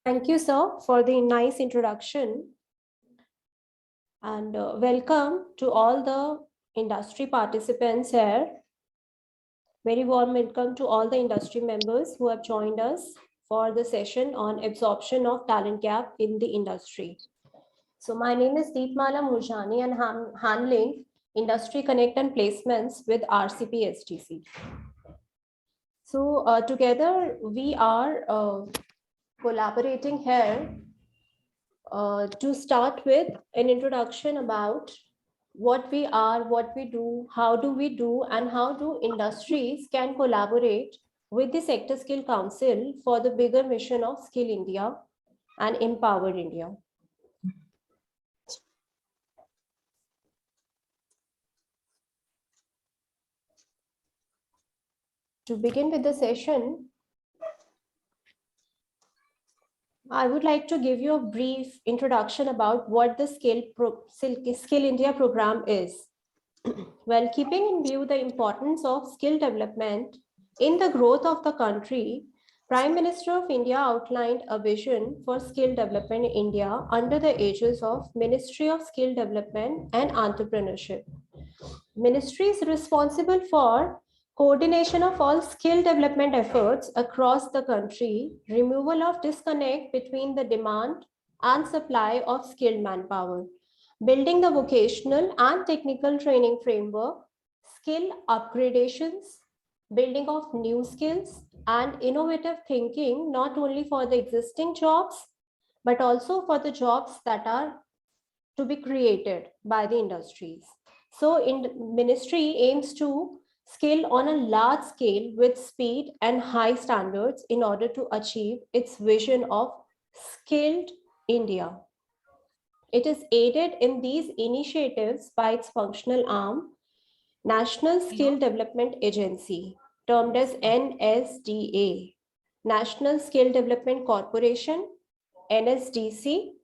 Thank you, sir, for the nice introduction. And welcome to all the industry participants here. Very warm welcome to all the industry members who have joined us for the session on absorption of talent gap in the industry. So my name is Deepmala Murjani and I'm handling Industry Connect and Placements with RCP STC. So together we are collaborating here to start with an introduction about what we are, what we do, how do we do, and how do industries can collaborate with the Sector Skill Council for the bigger mission of Skill India and Empowered India. To begin with the session, I would like to give you a brief introduction about what the Skill India program is. Well, keeping in view the importance of skill development in the growth of the country, Prime Minister of India outlined a vision for skill development in India under the aegis of Ministry of Skill Development and Entrepreneurship. Ministry is responsible for coordination of all skill development efforts across the country, removal of disconnect between the demand and supply of skilled manpower, building the vocational and technical training framework, skill upgradations, building of new skills, and innovative thinking, not only for the existing jobs, but also for the jobs that are to be created by the industries. So ministry aims to scale on a large scale with speed and high standards in order to achieve its vision of skilled India. It is aided in these initiatives by its functional arm, National Skill Development Agency, termed as NSDA, National Skill Development Corporation, NSDC,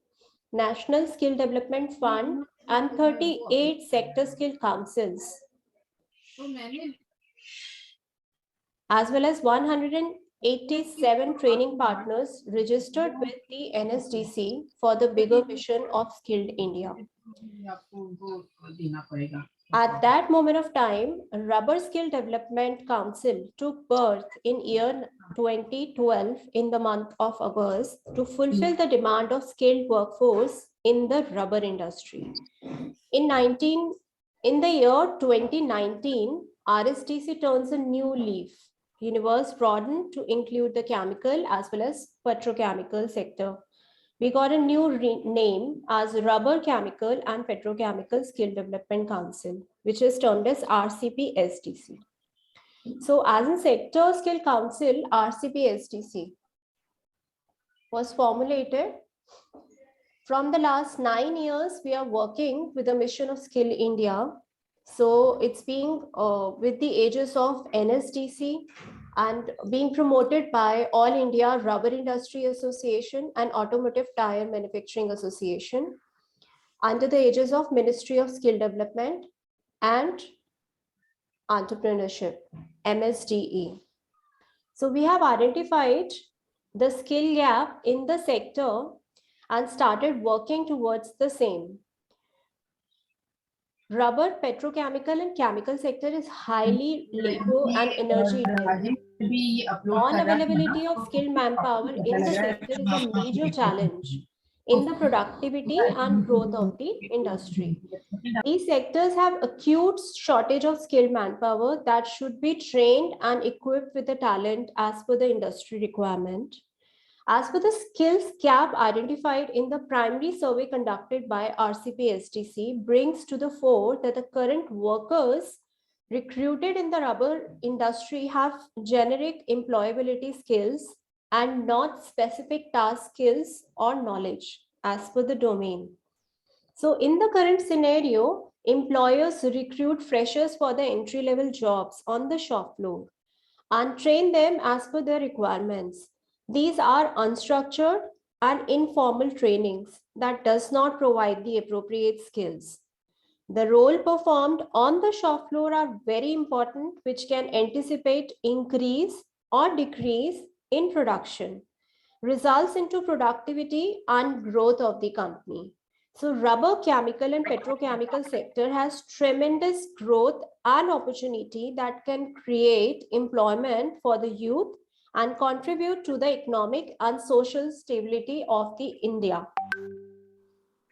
National Skill Development Fund, and 38 sector skill councils, as well as 187 training partners registered with the NSDC for the bigger mission of Skilled India. At that moment of time, Rubber Skill Development Council took birth in year 2012 in the month of August to fulfill the demand of skilled workforce in the rubber industry. In the year 2019, RSTC turns a new leaf. Universe broadened to include the chemical as well as petrochemical sector. We got a new name as Rubber Chemical and Petrochemical Skill Development Council, which is termed as RCP STC. So as a sector skill council, RCP STC was formulated. From the last 9 years, we are working with the mission of Skill India. So it's being with the aegis of NSDC and being promoted by All India Rubber Industry Association and Automotive Tire Manufacturing Association under the aegis of Ministry of Skill Development and Entrepreneurship, MSDE. So we have identified the skill gap in the sector and started working towards the same. Rubber, petrochemical and chemical sector is highly labor and energy intensive. Non-availability of skilled manpower in the sector is a major challenge in the productivity and growth of the industry. These sectors have acute shortage of skilled manpower that should be trained and equipped with the talent as per the industry requirement. As per the skills gap identified in the primary survey conducted by RCP STC brings to the fore that the current workers recruited in the rubber industry have generic employability skills and not specific task skills or knowledge as per the domain. So in the current scenario, employers recruit freshers for the entry-level jobs on the shop floor and train them as per their requirements. These are unstructured and informal trainings that does not provide the appropriate skills. The role performed on the shop floor are very important, which can anticipate increase or decrease in production. results into productivity and growth of the company. So rubber, chemical and petrochemical sector has tremendous growth and opportunity that can create employment for the youth and contribute to the economic and social stability of the India.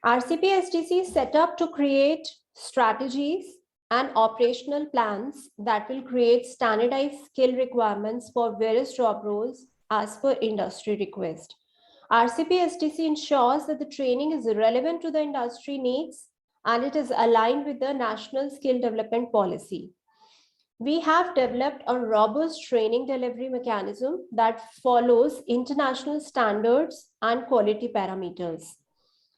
RCP-STC is set up to create strategies and operational plans that will create standardized skill requirements for various job roles as per industry request. RCP-STC ensures that the training is relevant to the industry needs and it is aligned with the National Skill Development Policy. We have developed a robust training delivery mechanism that follows international standards and quality parameters.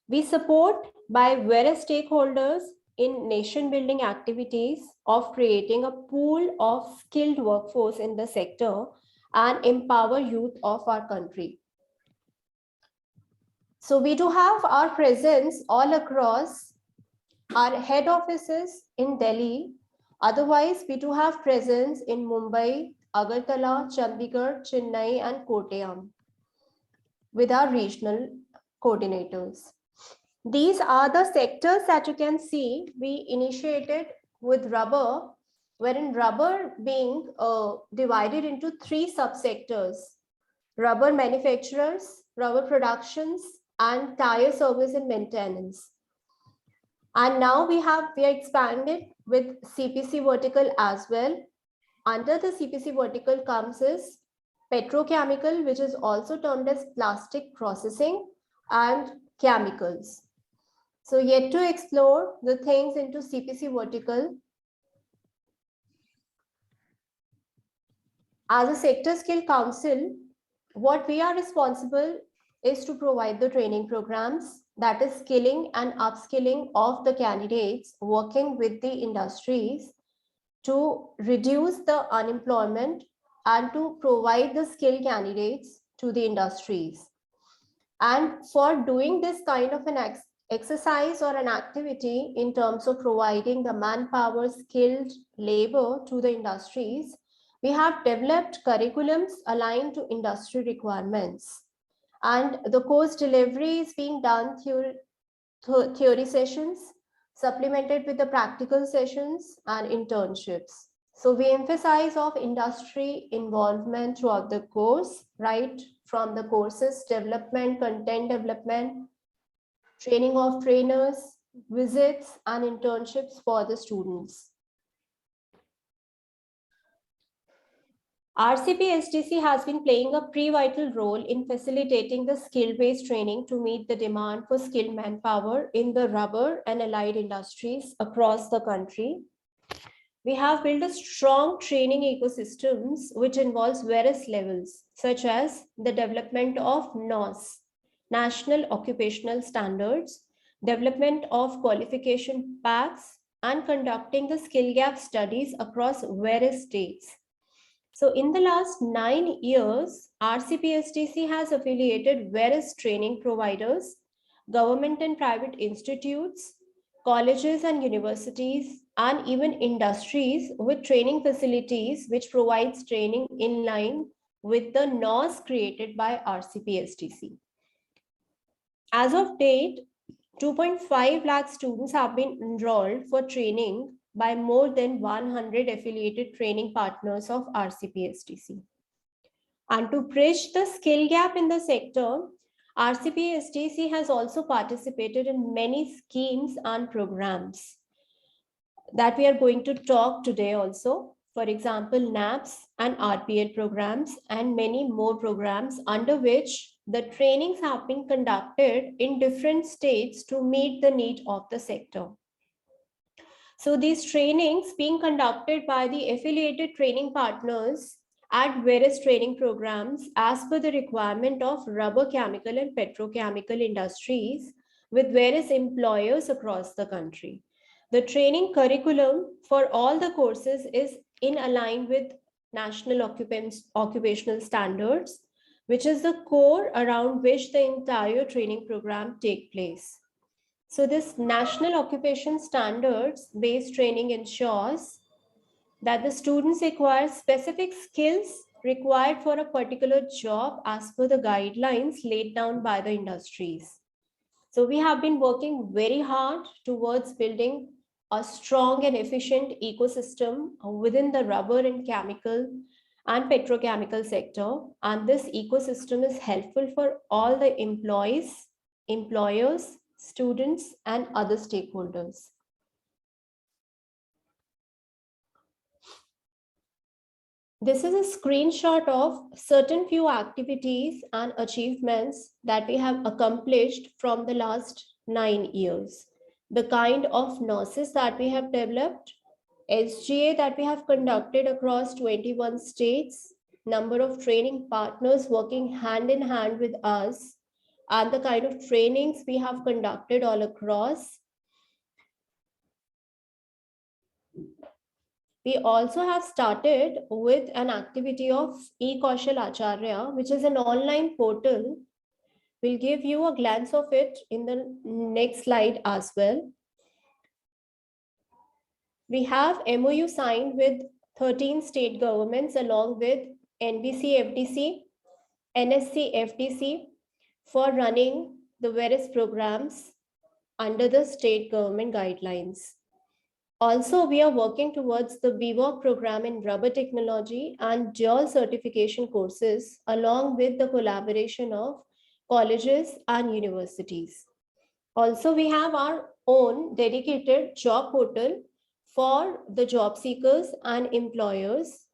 We support by various stakeholders in nation building activities of creating a pool of skilled workforce in the sector and empower youth of our country. So we do have our presence all across our head offices in Delhi. Otherwise, we do have presence in Mumbai, Agartala, Chandigarh, Chennai, and Kottayam with our regional coordinators. These are the sectors that you can see we initiated with rubber, wherein rubber being divided into 3 subsectors: rubber manufacturers, rubber productions, and tire service and maintenance. And now we are expanded with CPC vertical as well. Under the CPC vertical comes is petrochemical, which is also termed as plastic processing, and chemicals. So yet to explore the things into CPC vertical. As a sector skill council, what we are responsible is to provide the training programs, that is skilling and upskilling of the candidates working with the industries to reduce the unemployment and to provide the skilled candidates to the industries. And for doing this kind of an exercise or an activity in terms of providing the manpower, skilled labor to the industries, we have developed curriculums aligned to industry requirements. And the course delivery is being done through theory sessions, supplemented with the practical sessions and internships. So we emphasize of industry involvement throughout the course, right from the courses development, content development, training of trainers, visits and internships for the students. RCP-STC has been playing a pre-vital role in facilitating the skill-based training to meet the demand for skilled manpower in the rubber and allied industries across the country. We have built a strong training ecosystems which involves various levels, such as the development of NOS, National Occupational Standards, development of qualification packs, and conducting the skill gap studies across various states. So in the last 9 years, RCP-STC has affiliated various training providers, government and private institutes, colleges and universities, and even industries with training facilities which provides training in line with the NOS created by RCP-STC. As of date, 2.5 lakh students have been enrolled for training by more than 100 affiliated training partners of RCP-STC. And to bridge the skill gap in the sector, RCP-STC has also participated in many schemes and programs that we are going to talk today also. For example, NAPS and RPL programs and many more programs under which the trainings have been conducted in different states to meet the need of the sector. So these trainings being conducted by the affiliated training partners at various training programs as per the requirement of rubber, chemical and petrochemical industries with various employers across the country. The training curriculum for all the courses is in align with National Occupational Standards, which is the core around which the entire training program take place. So this National Occupation Standards based training ensures that the students acquire specific skills required for a particular job as per the guidelines laid down by the industries. So we have been working very hard towards building a strong and efficient ecosystem within the rubber and chemical and petrochemical sector. And this ecosystem is helpful for all the employees, employers, students, and other stakeholders. This is a screenshot of certain few activities and achievements that we have accomplished from the last 9 years. The kind of nurses that we have developed, SGA that we have conducted across 21 states, number of training partners working hand in hand with us, and the kind of trainings we have conducted all across. We also have started with an activity of e-Kaushal Acharya, which is an online portal. We'll give you a glance of it in the next slide as well. We have MOU signed with 13 state governments along with NBC FDC, NSC FDC for running the various programs under the state government guidelines. Also, we are working towards the BWOC program in rubber technology and dual certification courses, along with the collaboration of colleges and universities. Also, we have our own dedicated job portal for the job seekers and employers.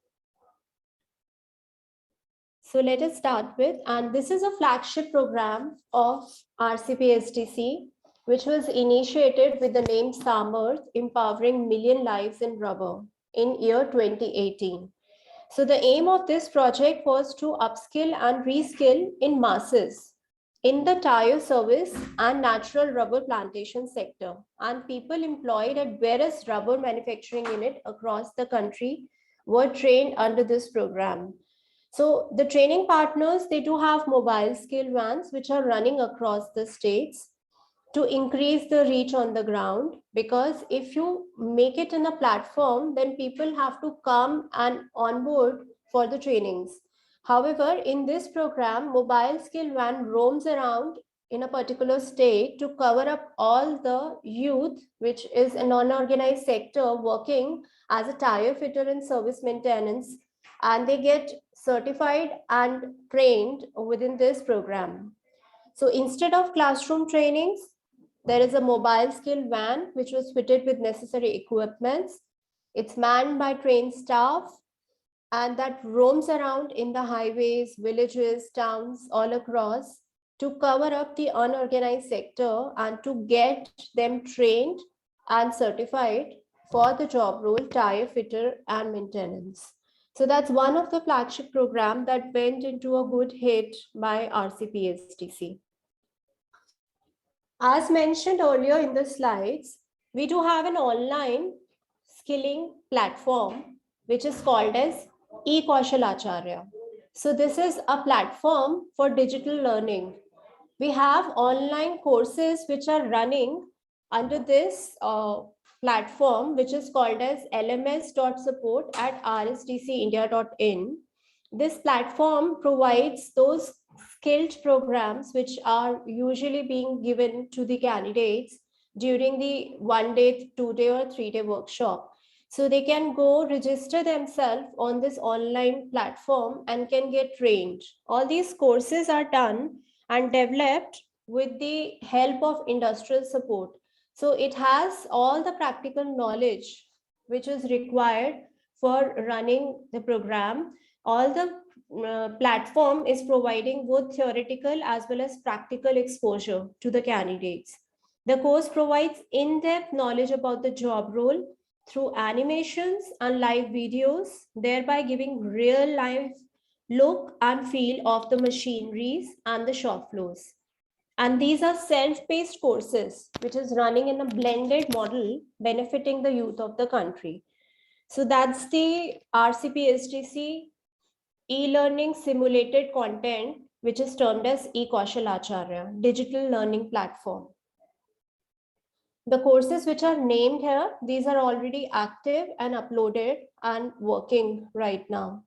So let us start with, and this is a flagship program of RCPSTC, which was initiated with the name Samarth, Empowering Million Lives in Rubber in year 2018. So the aim of this project was to upskill and reskill in masses in the tire service and natural rubber plantation sector, and people employed at various rubber manufacturing units across the country were trained under this program. So the training partners, they do have mobile skill vans which are running across the states to increase the reach on the ground, because if you make it in a platform, then people have to come and onboard for the trainings. However, in this program, mobile skill van roams around in a particular state to cover up all the youth, which is a non-organized sector working as a tire fitter and service maintenance, and they get certified and trained within this program. So instead of classroom trainings, there is a mobile skill van which was fitted with necessary equipments. It's manned by trained staff and that roams around in the highways, villages, towns all across to cover up the unorganized sector and to get them trained and certified for the job role tire fitter and maintenance. So that's one of the flagship program that went into a good hit by RCPSTC. As mentioned earlier in the slides, we do have an online skilling platform, which is called as e-Kaushal Acharya. So this is a platform for digital learning. We have online courses which are running under this platform, which is called as lms.support@rstcindia.in. This platform provides those skilled programs which are usually being given to the candidates during the 1 day, 2 day or 3 day workshop. So they can go register themselves on this online platform and can get trained. All these courses are done and developed with the help of industrial support. So it has all the practical knowledge which is required for running the program. All the platform is providing both theoretical as well as practical exposure to the candidates. The course provides in-depth knowledge about the job role through animations and live videos, thereby giving real life look and feel of the machineries and the shop floors. And these are self-paced courses, which is running in a blended model, benefiting the youth of the country. So that's the RCPSTC e-learning simulated content, which is termed as e-Kaushal Acharya, digital learning platform. The courses which are named here, these are already active and uploaded and working right now.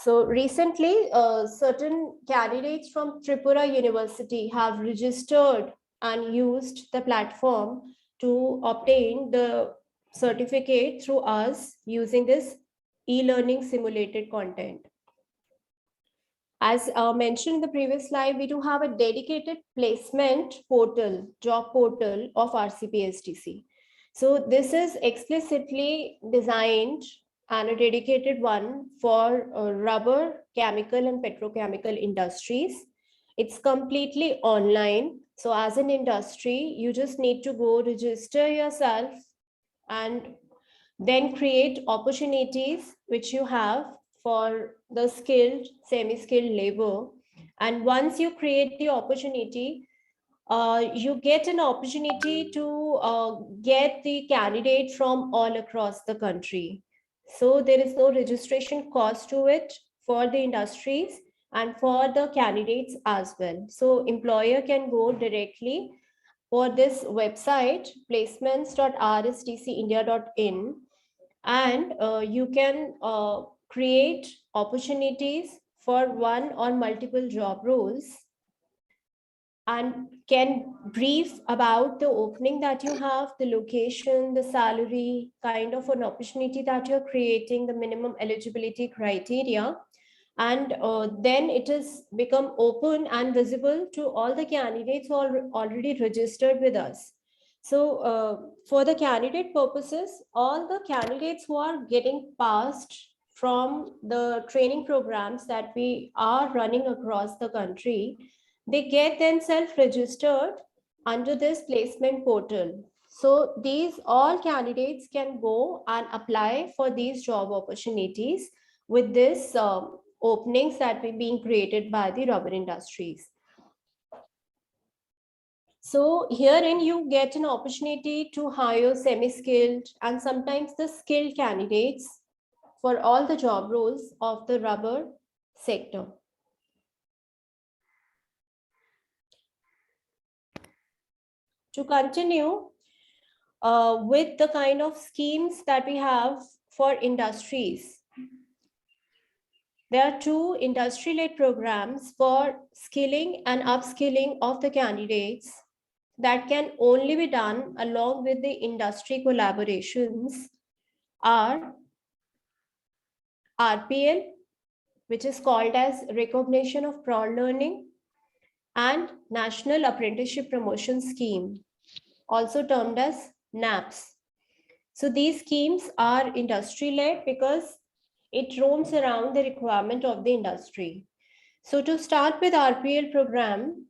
So recently, certain candidates from Tripura University have registered and used the platform to obtain the certificate through us using this e-learning simulated content. As mentioned in the previous slide, we do have a dedicated placement portal, job portal of RCPSTC. So this is explicitly designed and a dedicated one for rubber, chemical and petrochemical industries. It's completely online. So as an industry, you just need to go register yourself and then create opportunities which you have for the skilled, semi-skilled labor. And once you create the opportunity, you get an opportunity to get the candidate from all across the country. So there is no registration cost to it for the industries and for the candidates as well. So employer can go directly for this website, placements.rstcindia.in, and you can create opportunities for one or multiple job roles and can brief about the opening that you have, the location, the salary, kind of an opportunity that you're creating, the minimum eligibility criteria. And then it is become open and visible to all the candidates who are already registered with us. So for the candidate purposes, all the candidates who are getting passed from the training programs that we are running across the country, they get themselves registered under this placement portal. So these all candidates can go and apply for these job opportunities with this openings that were being created by the rubber industries. So herein you get an opportunity to hire semi-skilled and sometimes the skilled candidates for all the job roles of the rubber sector. To continue with the kind of schemes that we have for industries, there are two industry-led programs for skilling and upskilling of the candidates that can only be done along with the industry collaborations are RPL, which is called as Recognition of Prior Learning, and National Apprenticeship Promotion Scheme, also termed as NAPS. So these schemes are industry-led because it roams around the requirement of the industry. So to start with RPL program,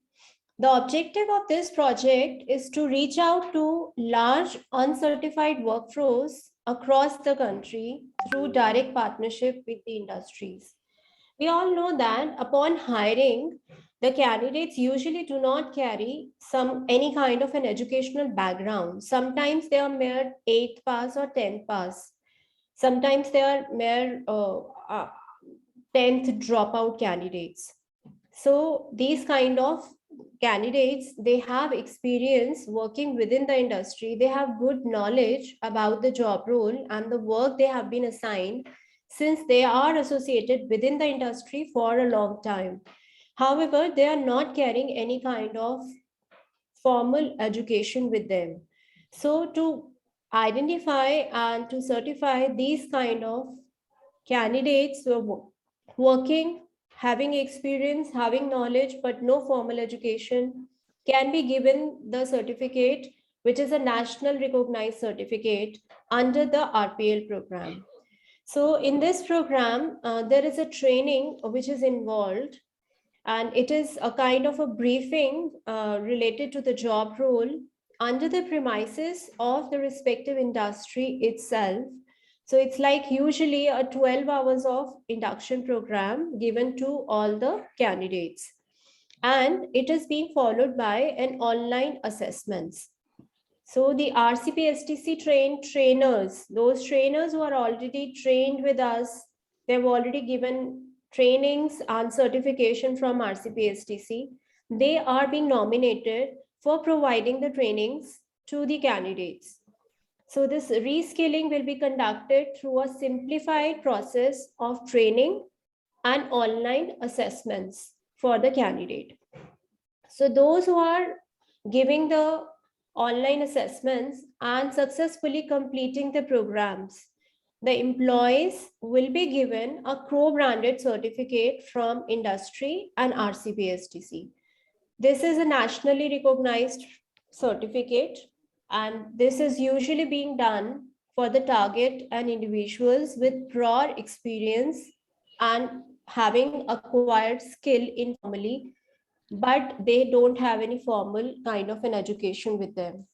the objective of this project is to reach out to large uncertified workforce across the country through direct partnership with the industries. We all know that upon hiring, the candidates usually do not carry any kind of an educational background. Sometimes they are mere 8th pass or 10th pass. Sometimes they are mere 10th dropout candidates. So these kind of candidates, they have experience working within the industry. They have good knowledge about the job role and the work they have been assigned since they are associated within the industry for a long time. However, they are not carrying any kind of formal education with them. So to identify and to certify these kind of candidates who are working, having experience, having knowledge, but no formal education, can be given the certificate, which is a national recognized certificate under the RPL program. So in this program, there is a training which is involved, and it is a kind of a briefing related to the job role under the premises of the respective industry itself. So it's like usually a 12 hours of induction program given to all the candidates. And it is being followed by an online assessments. So the RCPSTC trained trainers, those trainers who are already trained with us, they've already given trainings and certification from RCPSTC. They are being nominated for providing the trainings to the candidates. So this reskilling will be conducted through a simplified process of training and online assessments for the candidate. So those who are giving the online assessments and successfully completing the programs, the employees will be given a co-branded certificate from industry and RCPSTC. This is a nationally recognized certificate, and this is usually being done for the target and individuals with prior experience and having acquired skill informally, but they don't have any formal kind of an education with them.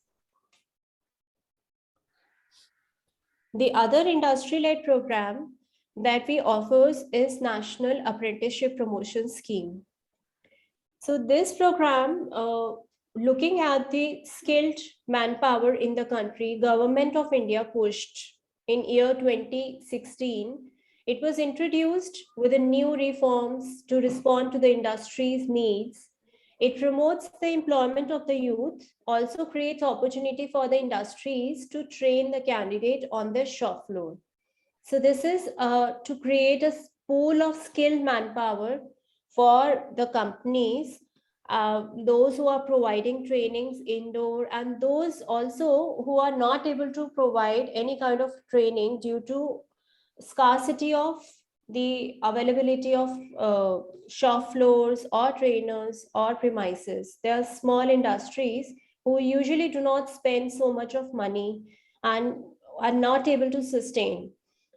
The other industry-led program that we offers is National Apprenticeship Promotion Scheme. So this program, looking at the skilled manpower in the country, Government of India pushed in year 2016. It was introduced with the new reforms to respond to the industry's needs. It promotes the employment of the youth, also creates opportunity for the industries to train the candidate on the shop floor. So this is to create a pool of skilled manpower for the companies, those who are providing trainings indoor and those also who are not able to provide any kind of training due to scarcity of the availability of shop floors or trainers or premises. There are small industries who usually do not spend so much of money and are not able to sustain.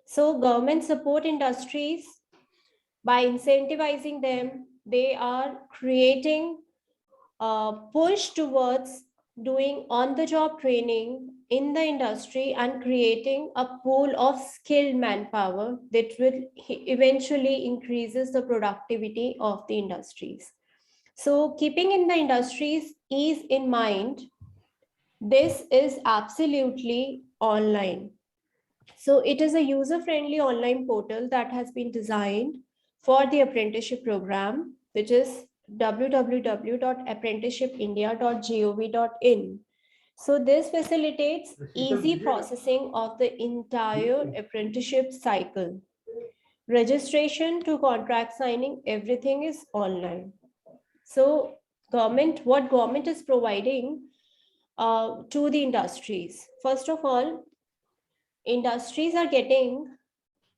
So government support industries by incentivizing them. They are creating a push towards doing on-the-job training in the industry and creating a pool of skilled manpower that will eventually increases the productivity of the industries. So keeping in the industries ease in mind, this is absolutely online. So it is a user-friendly online portal that has been designed for the apprenticeship program, which is www.apprenticeshipindia.gov.in. So this facilitates easy processing of the entire apprenticeship cycle. Registration to contract signing, everything is online. So what government is providing to the industries? First of all, industries are getting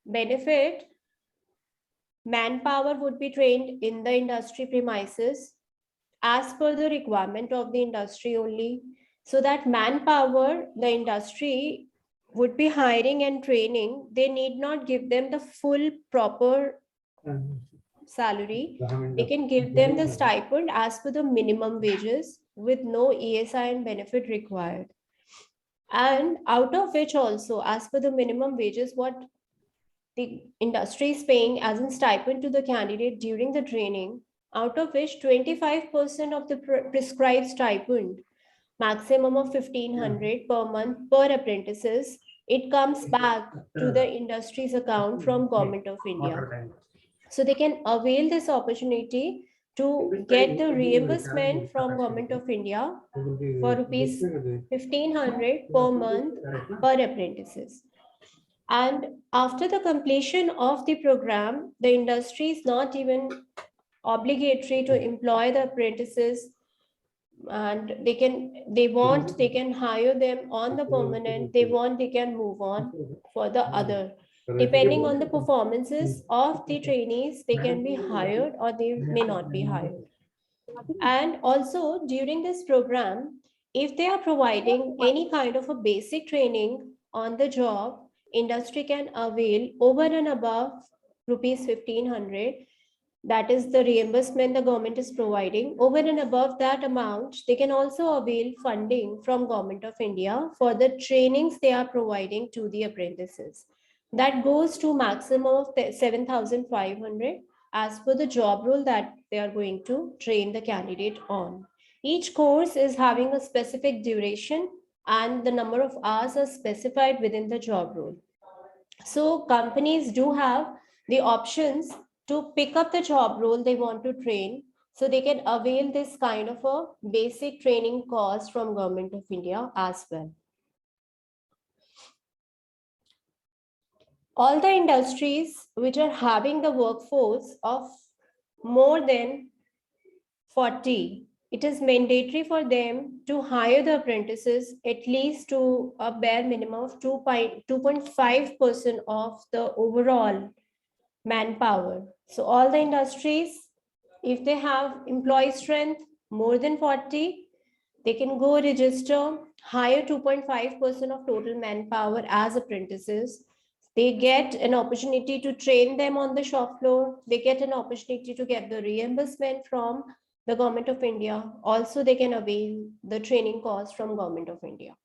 benefit. Manpower would be trained in the industry premises as per the requirement of the industry only. So that manpower, the industry would be hiring and training. They need not give them the full proper salary. They can give them the stipend as per the minimum wages with no ESI and benefit required. And out of which also, as per the minimum wages, what the industry is paying as a stipend to the candidate during the training, out of which 25% of the prescribed stipend, maximum of 1,500 per month per apprentices, it comes back to the industry's account from Government of India. So they can avail this opportunity to get the reimbursement from Government of India for rupees 1,500 per month per apprentices. And after the completion of the program, the industry is not even obligatory to employ the apprentices, and they can hire them on the permanent. They can move on for the other. Depending on the performances of the trainees, they can be hired or they may not be hired. And also during this program, if they are providing any kind of a basic training on the job, industry can avail over and above rupees 1,500. That is the reimbursement the government is providing. Over and above that amount, they can also avail funding from Government of India for the trainings they are providing to the apprentices. That goes to maximum of 7,500 as per the job role that they are going to train the candidate on. Each course is having a specific duration and the number of hours are specified within the job role. So companies do have the options to pick up the job role they want to train, so they can avail this kind of a basic training course from Government of India as well. All the industries which are having the workforce of more than 40, it is mandatory for them to hire the apprentices at least to a bare minimum of 2.5% of the overall manpower. So all the industries, if they have employee strength more than 40, they can go register, hire 2.5% of total manpower as apprentices. They get an opportunity to train them on the shop floor. They get an opportunity to get the reimbursement from the government of India. Also, they can avail the training cost from government of India.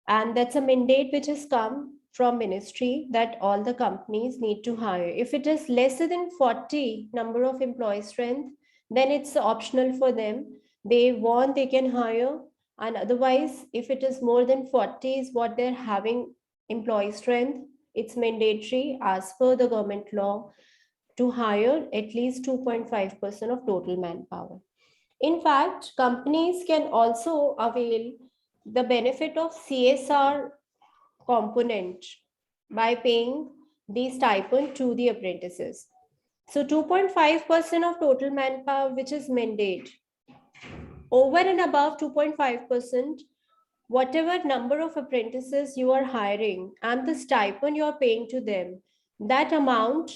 And that's a mandate which has come from ministry that all the companies need to hire. If it is lesser than 40 number of employee strength, then it's optional for them. They want, they can hire. And otherwise, if it is more than 40 is what they're having employee strength, it's mandatory as per the government law to hire at least 2.5% of total manpower. In fact, companies can also avail the benefit of CSR component by paying the stipend to the apprentices. So 2.5% of total manpower, which is mandate. Over and above 2.5%, whatever number of apprentices you are hiring and the stipend you are paying to them, that amount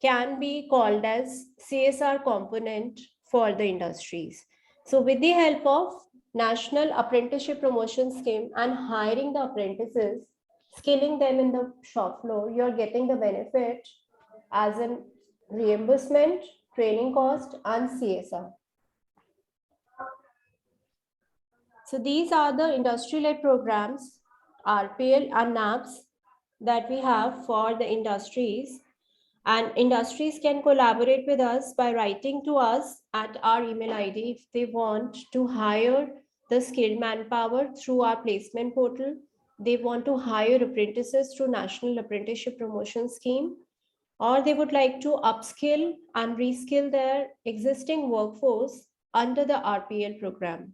can be called as CSR component for the industries. So with the help of National Apprenticeship Promotion Scheme and hiring the apprentices, skilling them in the shop floor, you're getting the benefit as in reimbursement, training cost, and CSR. So these are the industry-led programs, RPL and NAPS, that we have for the industries. And industries can collaborate with us by writing to us at our email ID if they want to hire the skilled manpower through our placement portal. They want to hire apprentices through National Apprenticeship Promotion Scheme, or they would like to upskill and reskill their existing workforce under the RPL program.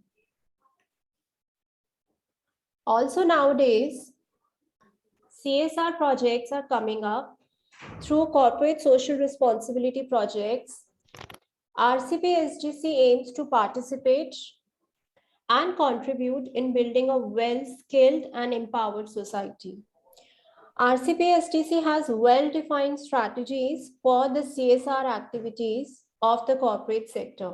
Also nowadays, CSR projects are coming up through corporate social responsibility projects. RCP-SDC aims to participate and contribute in building a well-skilled and empowered society. RCP-SDC has well-defined strategies for the CSR activities of the corporate sector.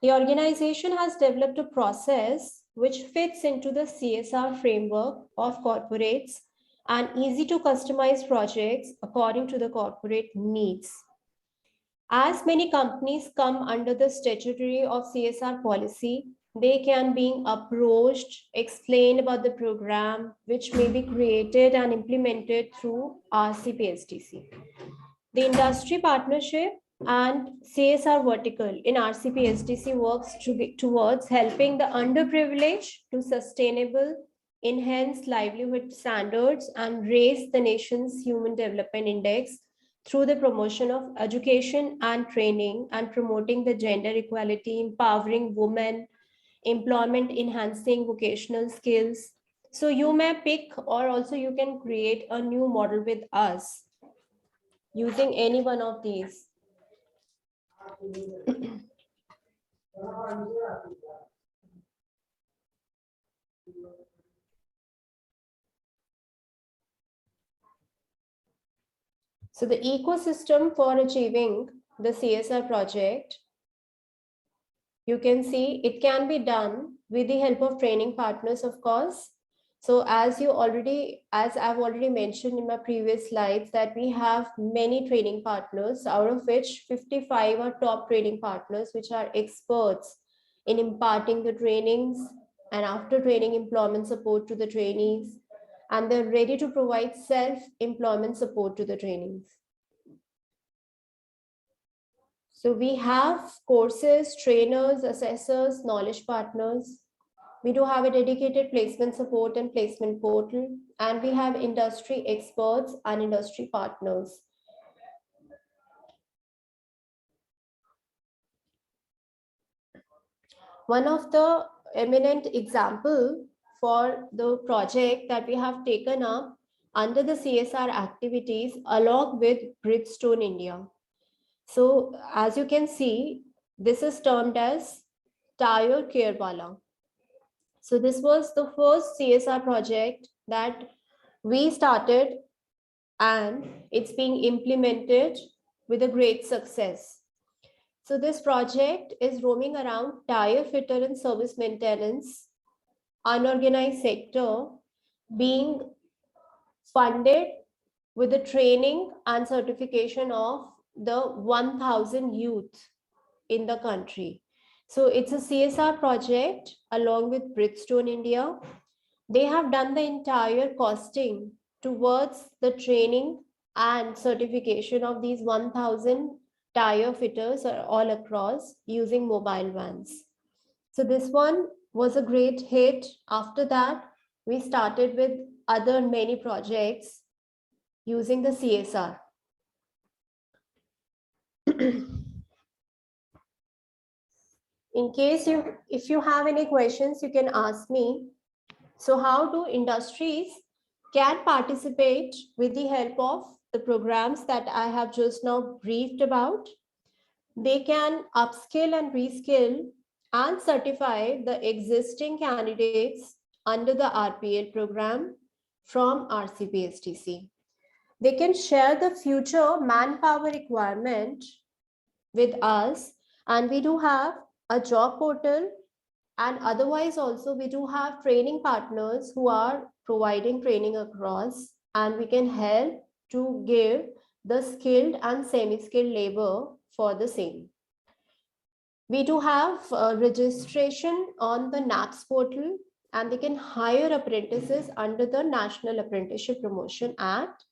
The organization has developed a process which fits into the CSR framework of corporates and easy to customize projects according to the corporate needs. As many companies come under the statutory of CSR policy, they can be approached, explain about the program which may be created and implemented through RCP-SDC. The industry partnership and CSR vertical in RCP-SDC works towards helping the underprivileged to sustainable, enhance livelihood standards, and raise the nation's Human Development Index through the promotion of education and training and promoting the gender equality, empowering women, employment enhancing vocational skills. So you may pick, or also you can create a new model with us using any one of these. So the ecosystem for achieving the CSR project, you can see it can be done with the help of training partners, of course. So as I've already mentioned in my previous slides, that we have many training partners, out of which 55 are top training partners, which are experts in imparting the trainings and after training employment support to the trainees, and they're ready to provide self-employment support to the trainees. So we have courses, trainers, assessors, knowledge partners. We do have a dedicated placement support and placement portal, and we have industry experts and industry partners. One of the eminent example for the project that we have taken up under the CSR activities along with Bridgestone India. So as you can see, this is termed as Tire Care Wala. So this was the first CSR project that we started, and it's being implemented with a great success. So this project is roaming around tire fitter and service maintenance, unorganized sector, being funded with the training and certification of the 1,000 youth in the country. So it's a CSR project along with Bridgestone India. They have done the entire costing towards the training and certification of these 1,000 tire fitters all across using mobile vans. So this one was a great hit. After that, we started with other many projects using the CSR. In case if you have any questions, you can ask me. So how do industries can participate with the help of the programs that I have just now briefed about? They can upskill and reskill and certify the existing candidates under the RPL program from RCPSTC. They can share the future manpower requirement with us, and we do have a job portal, and otherwise also we do have training partners who are providing training across, and we can help to give the skilled and semi-skilled labor for the same. We do have registration on the NAPS portal, and they can hire apprentices under the National Apprenticeship Promotion Act.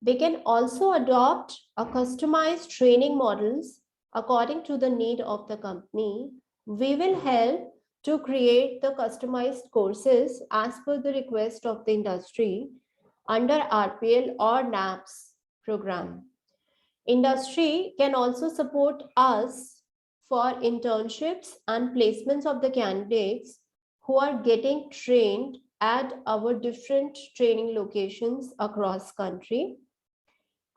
They can also adopt a customized training models according to the need of the company. We will help to create the customized courses as per the request of the industry under RPL or NAPS program. Industry can also support us for internships and placements of the candidates who are getting trained at our different training locations across country.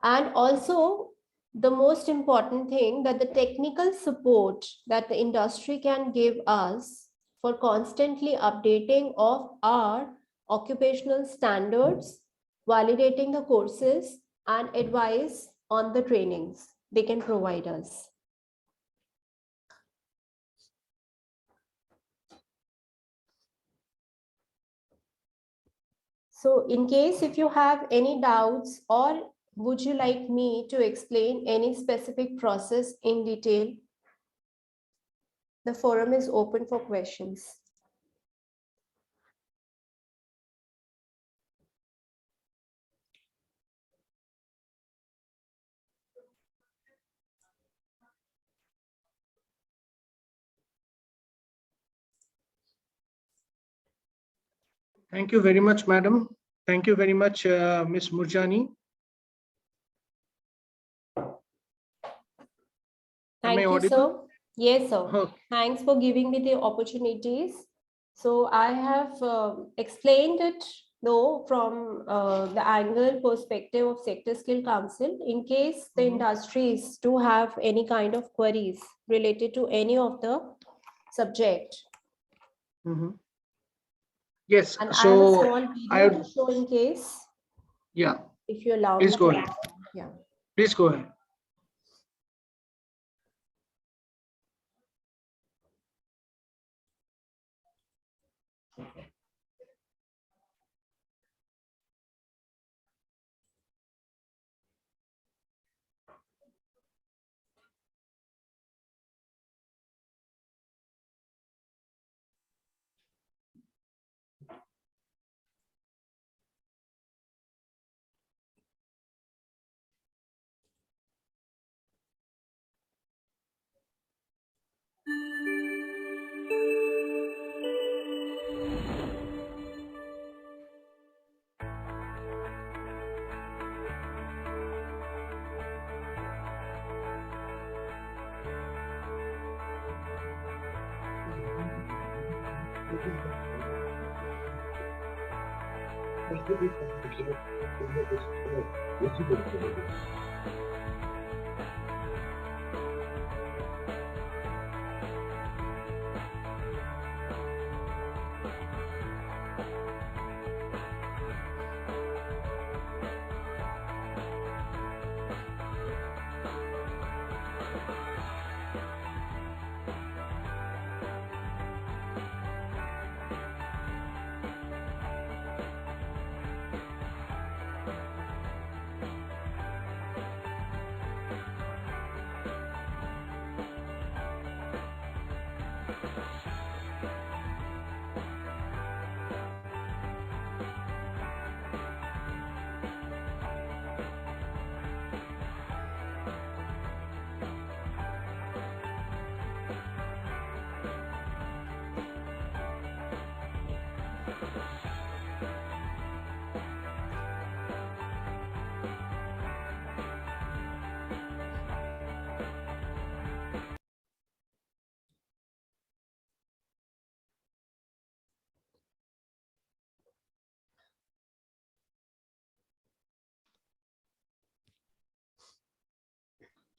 And also, the most important thing, that the technical support that the industry can give us for constantly updating of our occupational standards, validating the courses, and advice on the trainings they can provide us. So in case if you have any doubts, or would you like me to explain any specific process in detail? The forum is open for questions. Thank you very much, madam. Thank you very much, Ms. Murjani. Thank you, sir. Yes, sir. Okay. Thanks for giving me the opportunities. So I have explained it though from the angle perspective of Sector Skill Council. In case the industries do have any kind of queries related to any of the subject. Yes. And so I have a small video to show in case. Yeah. If you allow Please me. Go ahead. Yeah. Please go ahead.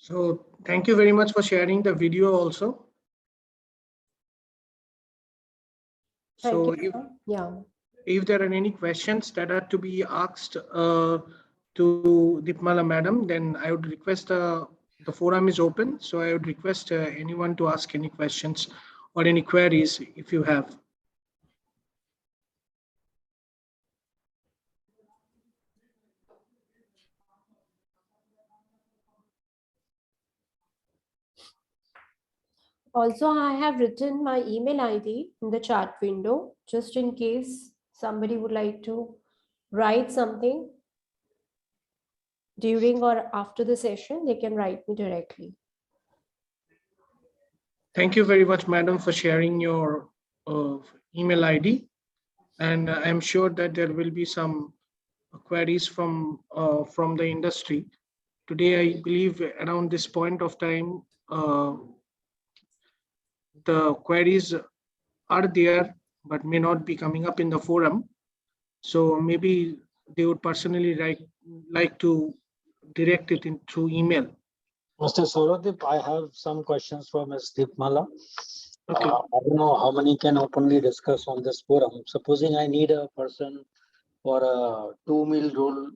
So thank you very much for sharing the video also. So if there are any questions that are to be asked to Dipmala madam, then I would request the forum is open. So I would request anyone to ask any questions or any queries if you have. Also, I have written my email ID in the chat window, just in case somebody would like to write something during or after the session, they can write me directly. Thank you very much, madam, for sharing your email ID. And I'm sure that there will be some queries from the industry. Today, I believe around this point of time, the queries are there, but may not be coming up in the forum. So maybe they would personally like to direct it in through email. Mr. Sorodip, I have some questions for Ms. Deepmala. Okay. I don't know how many can openly discuss on this forum. Supposing I need a person for a 2 mill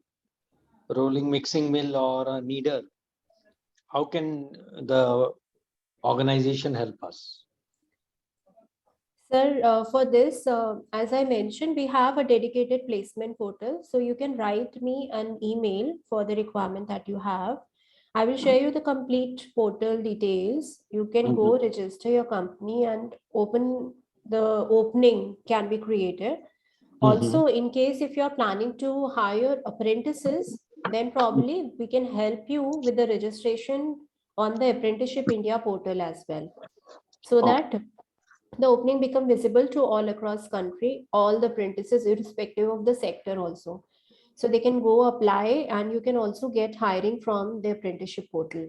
rolling mixing mill or a kneader, how can the organization help us? Sir, for this, as I mentioned, we have a dedicated placement portal. So you can write me an email for the requirement that you have. I will share you the complete portal details. You can go register your company and the opening can be created. Also, in case if you're planning to hire apprentices, then probably we can help you with the registration on the Apprenticeship India portal as well. So that the opening become visible to all across country, all the apprentices irrespective of the sector also. So they can go apply and you can also get hiring from the apprenticeship portal.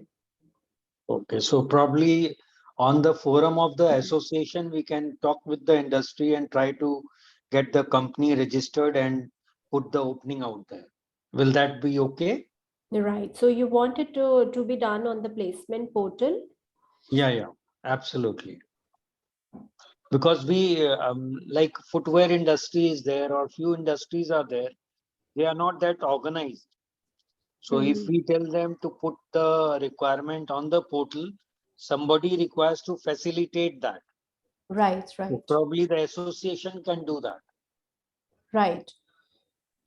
Okay, so probably on the forum of the association, we can talk with the industry and try to get the company registered and put the opening out there. Will that be okay? Right. So you want it to be done on the placement portal? Yeah, absolutely. Because we like footwear industry is there or few industries are there. They are not that organized. So if we tell them to put the requirement on the portal, somebody requires to facilitate that. Right. So probably the association can do that. Right.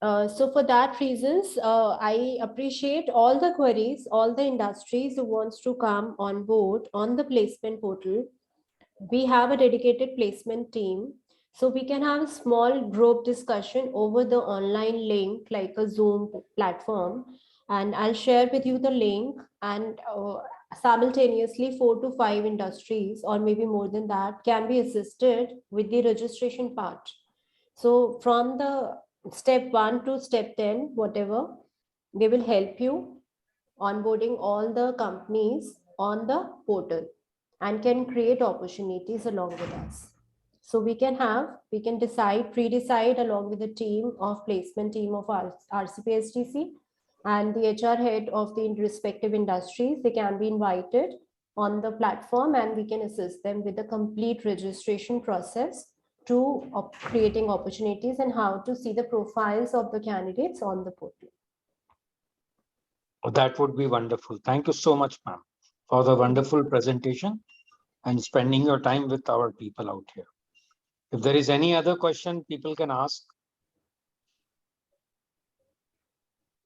So for that reasons, I appreciate all the queries, all the industries who wants to come on board on the placement portal. We have a dedicated placement team. So we can have a small group discussion over the online link like a Zoom platform. And I'll share with you the link and simultaneously 4 to 5 industries or maybe more than that can be assisted with the registration part. So from the step 1 to step 10, whatever, they will help you onboarding all the companies on the portal and can create opportunities along with us. So we can pre-decide along with the team of placement team of our RCPSTC and the HR head of the respective industries. They can be invited on the platform and we can assist them with the complete registration process to creating opportunities and how to see the profiles of the candidates on the portal. That would be wonderful. Thank you so much, ma'am, for the wonderful presentation and spending your time with our people out here. If there is any other question, people can ask.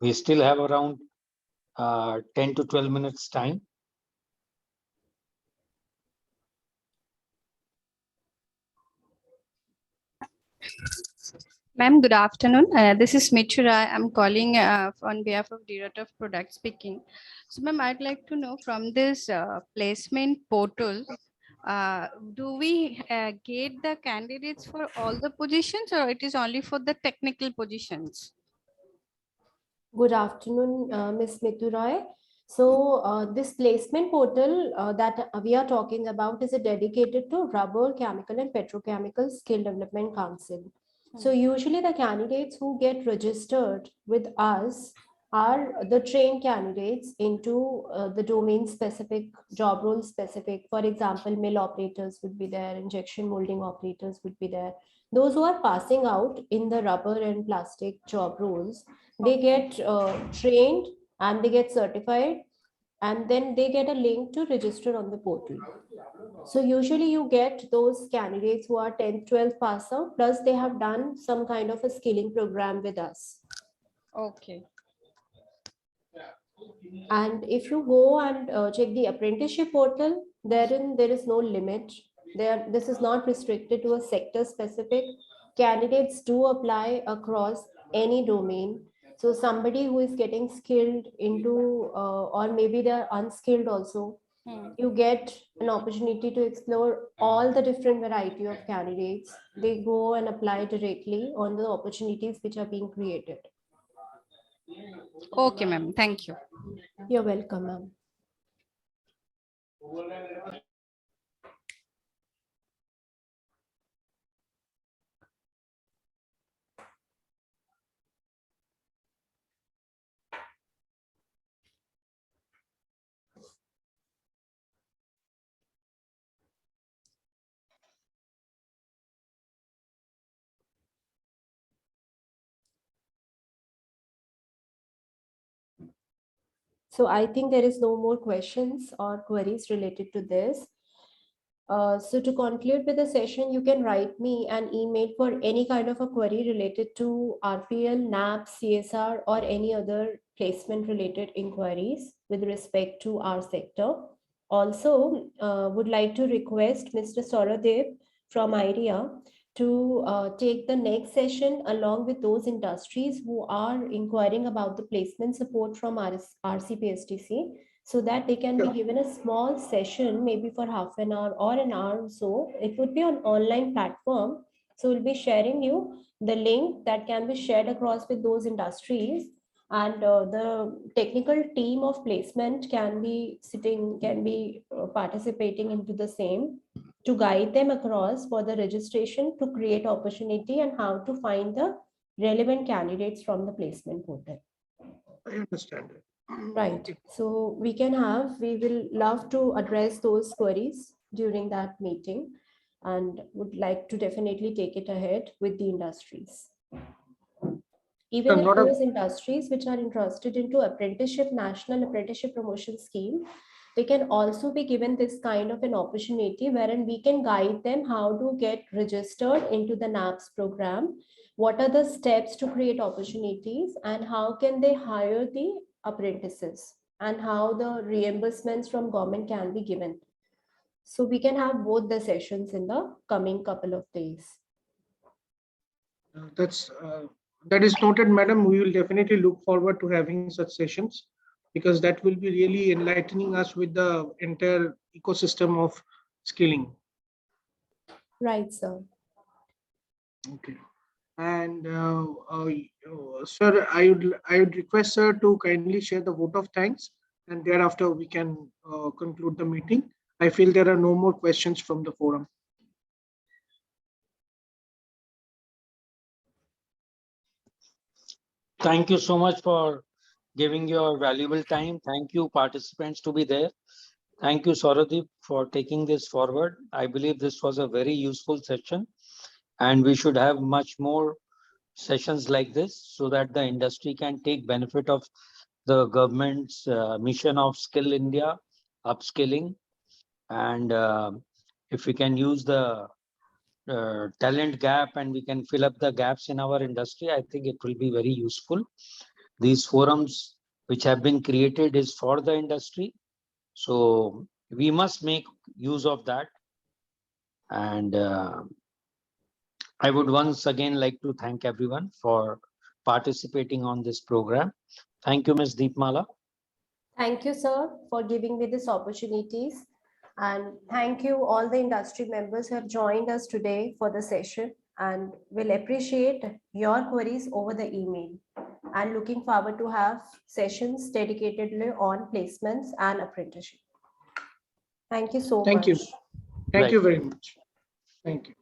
We still have around 10 to 12 minutes time. Ma'am, good afternoon. This is Michura. I'm calling on behalf of Director of Product speaking. So, ma'am, I'd like to know from this placement portal, do we get the candidates for all the positions or it is only for the technical positions? Good afternoon, Ms. Mithurai. So this placement portal that we are talking about is dedicated to Rubber, Chemical and Petrochemical Skill Development Council. So usually the candidates who get registered with us are the trained candidates into the domain specific, job role specific. For example, mill operators would be there, injection molding operators would be there. Those who are passing out in the rubber and plastic job roles, they get trained and they get certified and then they get a link to register on the portal. So usually you get those candidates who are 10th, 12th pass out, plus they have done some kind of a skilling program with us. Okay. And if you go and check the apprenticeship portal, therein there is no limit. This is not restricted to a sector specific. Candidates do apply across any domain. So somebody who is getting skilled into, or maybe they're unskilled also, you get an opportunity to explore all the different variety of candidates. They go and apply directly on the opportunities which are being created. Okay, ma'am. Thank you. You're welcome, ma'am. So I think there is no more questions or queries related to this. So to conclude with the session, you can write me an email for any kind of a query related to RPL, NAP, CSR, or any other placement related inquiries with respect to our sector. Also, would like to request Mr. Sauradev from Airia to take the next session along with those industries who are inquiring about the placement support from RCPSTC, so that they can be given a small session, maybe for half an hour or an hour or so. It would be on online platform. So we'll be sharing you the link that can be shared across with those industries, and the technical team of placement can be participating into the same to guide them across for the registration, to create opportunity and how to find the relevant candidates from the placement portal. I understand it. Right. So we will love to address those queries during that meeting and would like to definitely take it ahead with the industries. Even in those industries which are interested into apprenticeship, National Apprenticeship Promotion Scheme, they can also be given this kind of an opportunity wherein we can guide them how to get registered into the NAPS program, what are the steps to create opportunities, and how can they hire the apprentices, and how the reimbursements from government can be given. So we can have both the sessions in the coming couple of days. That is noted, madam. We will definitely look forward to having such sessions, because that will be really enlightening us with the entire ecosystem of skilling. Right, sir. Okay. And sir, I would request sir to kindly share the vote of thanks, and thereafter we can conclude the meeting. I feel there are no more questions from the forum. Thank you so much for giving your valuable time. Thank you, participants, to be there. Thank you, Sauradeep, for taking this forward. I believe this was a very useful session, and we should have much more sessions like this so that the industry can take benefit of the government's mission of Skill India, upskilling, and if we can use the talent gap and we can fill up the gaps in our industry, I think it will be very useful. These forums which have been created is for the industry. So we must make use of that. And I would once again like to thank everyone for participating on this program. Thank you, Ms. Deepmala. Thank you, sir, for giving me these opportunities. And thank you all the industry members who have joined us today for the session, and will appreciate your queries over the email, and looking forward to have sessions dedicatedly on placements and apprenticeship. Thank you so much. Thank you. Thank you very much. Thank you.